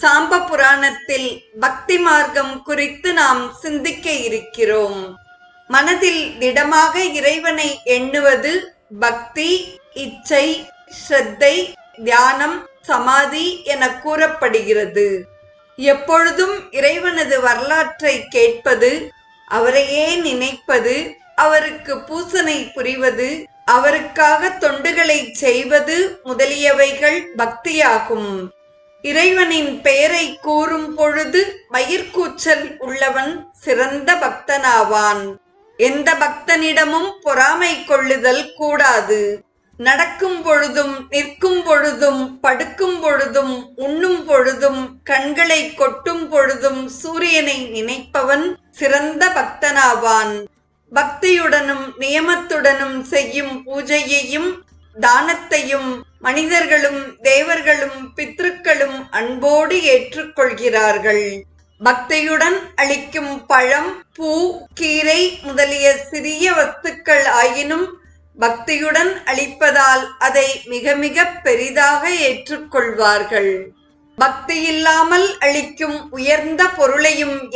சாம்ப புராணத்தில் பக்தி மார்க்கம் குறித்து நாம் சிந்திக்க இருக்கிறோம். மனதில் திடமாக இறைவனை எண்ணுவது பக்தி, இச்சை, ஸ்ரத்தை, தியானம், சமாதி என கூறப்படுகிறது. எப்பொழுதும் இறைவனது வரலாற்றை கேட்பது, அவரையே நினைப்பது, அவருக்கு பூசனை புரிவது, அவருக்காக தொண்டுகளை செய்வது முதலியவைகள் பக்தியாகும். இறைவனின் பெயரை கூறும் பொழுது மயிர்கூச்சல் உள்ளவன் சிறந்த பக்தனாவான். எந்த பக்தனிடமும் பொறாமை கொள்ளுதல் கூடாது. நடக்கும் பொழுதும், நிற்கும் பொழுதும், படுக்கும் பொழுதும், உண்ணும் பொழுதும், கண்களை கொட்டும் பொழுதும் சூரியனை நினைப்பவன் சிறந்த பக்தனாவான். பக்தியுடனும் நியமத்துடனும் செய்யும் பூஜையையும் தானத்தையும் மனிதர்களும் தேவர்களும் பித்ருக்களும் அன்போடு ஏற்றுக்கொள்கிறார்கள். பக்தியுடன் அளிக்கும் பழம், பூ, கீரை முதலிய சிறிய வஸ்துக்கள் ஆயினும் பக்தியுடன் அளிப்பதால் அதை மிக மிக பெரிதாக ஏற்றுக்கொள்வார்கள். பக்தியில்லாமல் அளிக்கும் உயர்ந்த பொருளையும்